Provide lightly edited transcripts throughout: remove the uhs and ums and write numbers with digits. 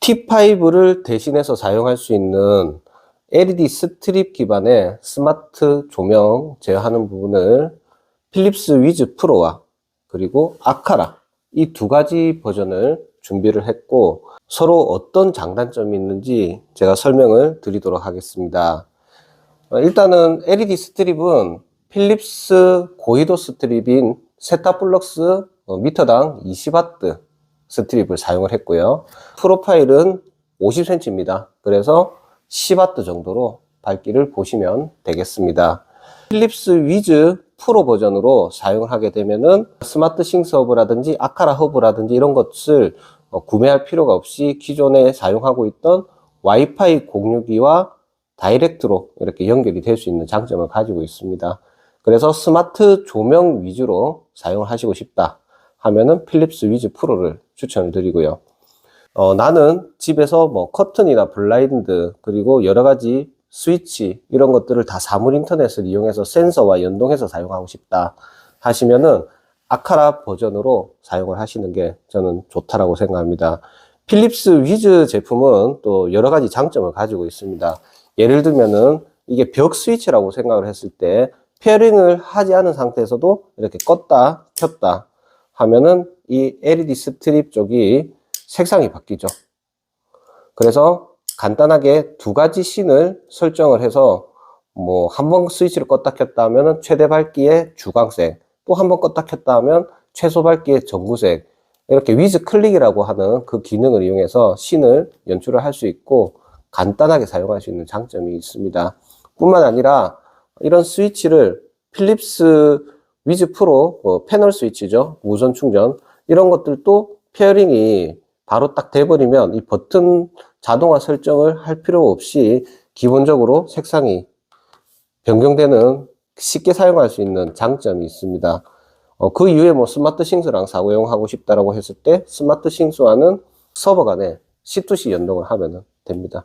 T5를 대신해서 사용할 수 있는 LED 스트립 기반의 스마트 조명 제어하는 부분을 필립스 위즈 프로와 그리고 아카라 이 두 가지 버전을 준비를 했고, 서로 어떤 장단점이 있는지 제가 설명을 드리도록 하겠습니다. 일단은 LED 스트립은 필립스 고이도 스트립인 세타플럭스 미터당 20W 스트립을 사용을 했고요. 프로파일은 50cm입니다. 그래서 10W 정도로 밝기를 보시면 되겠습니다. 필립스 위즈 프로 버전으로 사용을 하게 되면은 스마트 싱스 허브라든지 아카라 허브라든지 이런 것을 구매할 필요가 없이 기존에 사용하고 있던 와이파이 공유기와 다이렉트로 이렇게 연결이 될 수 있는 장점을 가지고 있습니다. 그래서 스마트 조명 위주로 사용을 하시고 싶다 하면은 필립스 위즈 프로를 추천을 드리고요. 나는 집에서 뭐 커튼이나 블라인드 그리고 여러 가지 스위치 이런 것들을 다 사물 인터넷을 이용해서 센서와 연동해서 사용하고 싶다 하시면은 아카라 버전으로 사용을 하시는 게 저는 좋다라고 생각합니다. 필립스 위즈 제품은 또 여러 가지 장점을 가지고 있습니다. 예를 들면은 이게 벽 스위치라고 생각을 했을 때 페어링을 하지 않은 상태에서도 이렇게 껐다 켰다 하면은 이 LED 스트립 쪽이 색상이 바뀌죠. 그래서 간단하게 두 가지 씬을 설정을 해서 뭐 한 번 스위치를 껐다 켰다 하면은 최대 밝기의 주광색, 또 한 번 껐다 켰다 하면 최소 밝기의 전구색, 이렇게 위즈 클릭이라고 하는 그 기능을 이용해서 씬을 연출을 할 수 있고 간단하게 사용할 수 있는 장점이 있습니다. 뿐만 아니라 이런 스위치를 필립스 위즈 프로 패널 스위치죠, 무선 충전 이런 것들도 페어링이 바로 딱 돼버리면 이 버튼 자동화 설정을 할 필요 없이 기본적으로 색상이 변경되는 쉽게 사용할 수 있는 장점이 있습니다. 그 이후에 뭐 스마트 싱스랑 사용하고 싶다라고 했을 때 스마트 싱스와는 서버 간에 C2C 연동을 하면 됩니다.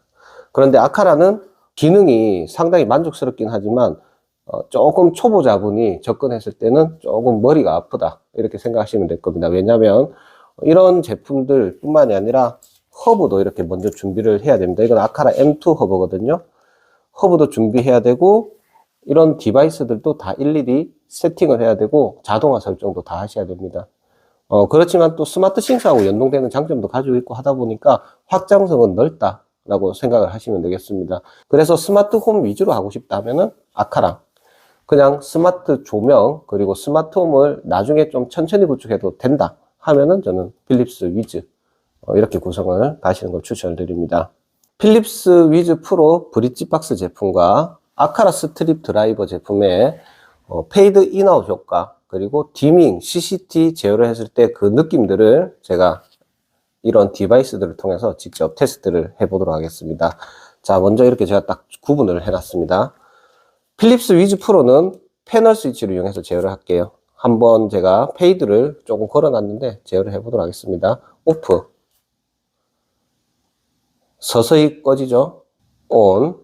그런데 아카라는 기능이 상당히 만족스럽긴 하지만 조금 초보자분이 접근했을 때는 조금 머리가 아프다 이렇게 생각하시면 될 겁니다. 왜냐하면 이런 제품들 뿐만이 아니라 허브도 이렇게 먼저 준비를 해야 됩니다. 이건 아카라 M2 허브거든요. 허브도 준비해야 되고 이런 디바이스들도 다 일일이 세팅을 해야 되고 자동화 설정도 다 하셔야 됩니다. 그렇지만 또 스마트 싱스하고 연동되는 장점도 가지고 있고 하다 보니까 확장성은 넓다라고 생각을 하시면 되겠습니다. 그래서 스마트 홈 위주로 하고 싶다 하면은 아카라, 그냥 스마트 조명 그리고 스마트 홈을 나중에 좀 천천히 구축해도 된다 하면은 저는 필립스 위즈 이렇게 구성을 하시는 걸 추천을 드립니다. 필립스 위즈 프로 브릿지 박스 제품과 아카라 스트립 드라이버 제품의 페이드 인아웃 효과 그리고 디밍, CCT 제어를 했을 때 그 느낌들을 제가 이런 디바이스들을 통해서 직접 테스트를 해보도록 하겠습니다. 자, 먼저 이렇게 제가 딱 구분을 해놨습니다. 필립스 위즈 프로는 패널 스위치를 이용해서 제어를 할게요. 한번 제가 페이드를 조금 걸어놨는데 제어를 해보도록 하겠습니다. 오프, 서서히 꺼지죠. 온,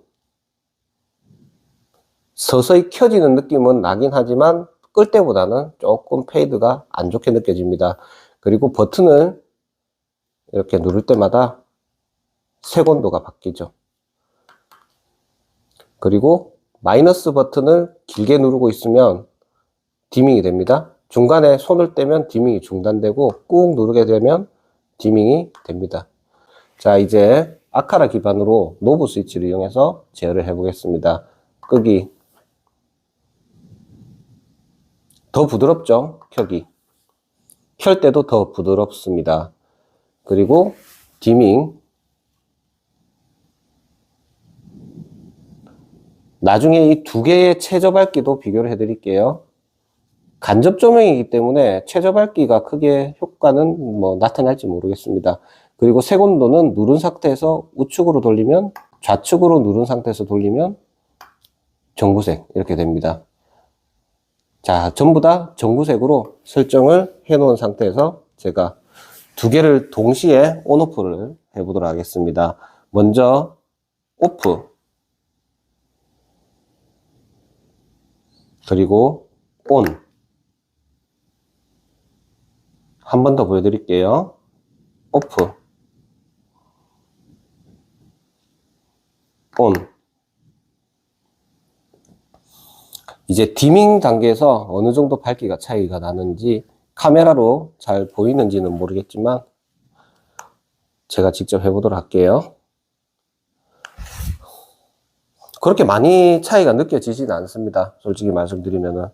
서서히 켜지는 느낌은 나긴 하지만 끌 때보다는 조금 페이드가 안 좋게 느껴집니다. 그리고 버튼을 이렇게 누를 때마다 색온도가 바뀌죠. 그리고 마이너스 버튼을 길게 누르고 있으면 디밍이 됩니다. 중간에 손을 떼면 디밍이 중단되고 꾹 누르게 되면 디밍이 됩니다. 자, 이제 아카라 기반으로 노브 스위치를 이용해서 제어를 해 보겠습니다. 끄기, 더 부드럽죠? 켜기, 켤 때도 더 부드럽습니다. 그리고 디밍, 나중에 이 두 개의 최저 밝기도 비교를 해 드릴게요. 간접 조명이기 때문에 최저 밝기가 크게 효과는 뭐 나타날지 모르겠습니다. 그리고 색온도는 누른 상태에서 우측으로 돌리면, 좌측으로 누른 상태에서 돌리면 전구색 이렇게 됩니다. 자, 전부 다 전구색으로 설정을 해 놓은 상태에서 제가 두 개를 동시에 온오프를 해 보도록 하겠습니다. 먼저 오프, 그리고 온. 한 번 더 보여드릴게요. 오프, ON. 이제 디밍 단계에서 어느 정도 밝기가 차이가 나는지 카메라로 잘 보이는지는 모르겠지만 제가 직접 해보도록 할게요. 그렇게 많이 차이가 느껴지진 않습니다. 솔직히 말씀드리면은.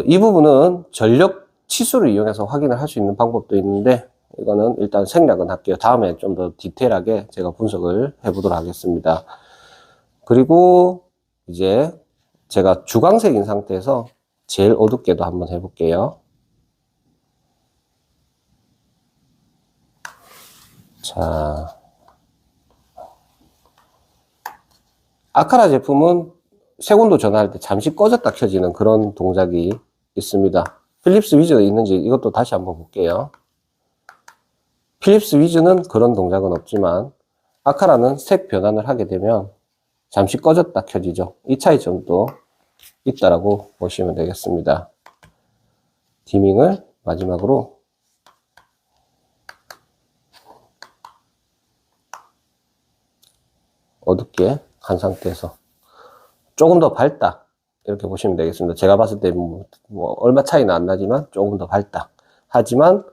이 부분은 전력 치수를 이용해서 확인을 할 수 있는 방법도 있는데, 이거는 일단 생략은 할게요. 다음에 좀 더 디테일하게 제가 분석을 해보도록 하겠습니다. 그리고 이제 제가 주광색인 상태에서 제일 어둡게도 한번 해볼게요. 자, 아카라 제품은 색온도 전환할 때 잠시 꺼졌다 켜지는 그런 동작이 있습니다. 필립스 위즈가 있는지 이것도 다시 한번 볼게요. 필립스 위즈는 그런 동작은 없지만 아카라는 색 변환을 하게 되면 잠시 꺼졌다 켜지죠. 이 차이점도 있다라고 보시면 되겠습니다. 디밍을 마지막으로 어둡게 한 상태에서 조금 더 밝다 이렇게 보시면 되겠습니다. 제가 봤을 때 뭐 얼마 차이는 안 나지만 조금 더 밝다. 하지만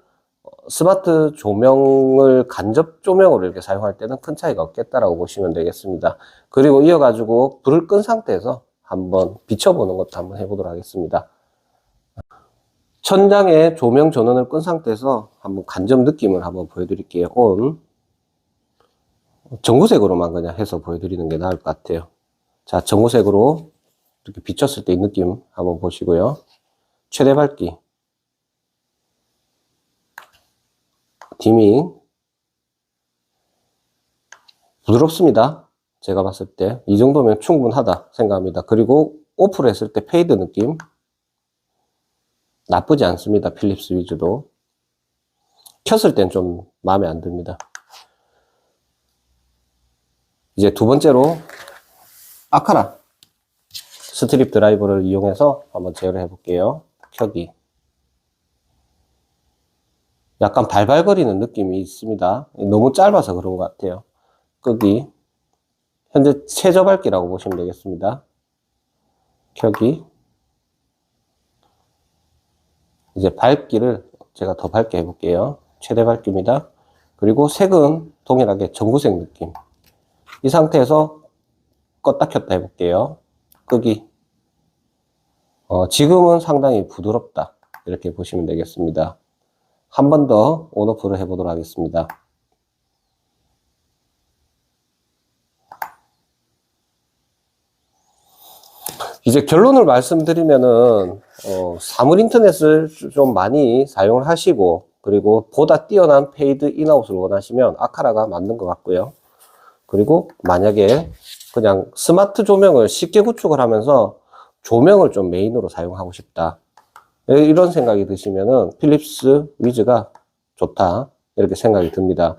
스마트 조명을 간접 조명으로 이렇게 사용할 때는 큰 차이가 없겠다라고 보시면 되겠습니다. 그리고 이어가지고 불을 끈 상태에서 한번 비춰보는 것도 한번 해보도록 하겠습니다. 천장에 조명 전원을 끈 상태에서 한번 간접 느낌을 한번 보여드릴게요. ON. 전구색으로만 그냥 해서 보여드리는 게 나을 것 같아요. 자, 전구색으로 이렇게 비쳤을 때 이 느낌 한번 보시고요. 최대 밝기, 디밍, 부드럽습니다. 제가 봤을 때 이 정도면 충분하다 생각합니다. 그리고 오프를 했을 때 페이드 느낌 나쁘지 않습니다. 필립스 위즈도 켰을 땐 좀 마음에 안 듭니다. 이제 두 번째로 아카라 스트립 드라이버를 이용해서 한번 제어를 해볼게요. 켜기. 약간 발발거리는 느낌이 있습니다. 너무 짧아서 그런 것 같아요. 끄기. 현재 최저 밝기라고 보시면 되겠습니다. 켜기. 이제 밝기를 제가 더 밝게 해볼게요. 최대 밝기입니다. 그리고 색은 동일하게 전구색 느낌. 이 상태에서 껐다 켰다 해볼게요. 끄기. 지금은 상당히 부드럽다. 이렇게 보시면 되겠습니다. 한 번 더 온오프를 해보도록 하겠습니다. 이제 결론을 말씀드리면은, 사물 인터넷을 좀 많이 사용을 하시고, 그리고 보다 뛰어난 페이드 인아웃을 원하시면 아카라가 맞는 것 같고요. 그리고 만약에 그냥 스마트 조명을 쉽게 구축을 하면서 조명을 좀 메인으로 사용하고 싶다. 이런 생각이 드시면은 필립스 위즈가 좋다. 이렇게 생각이 듭니다.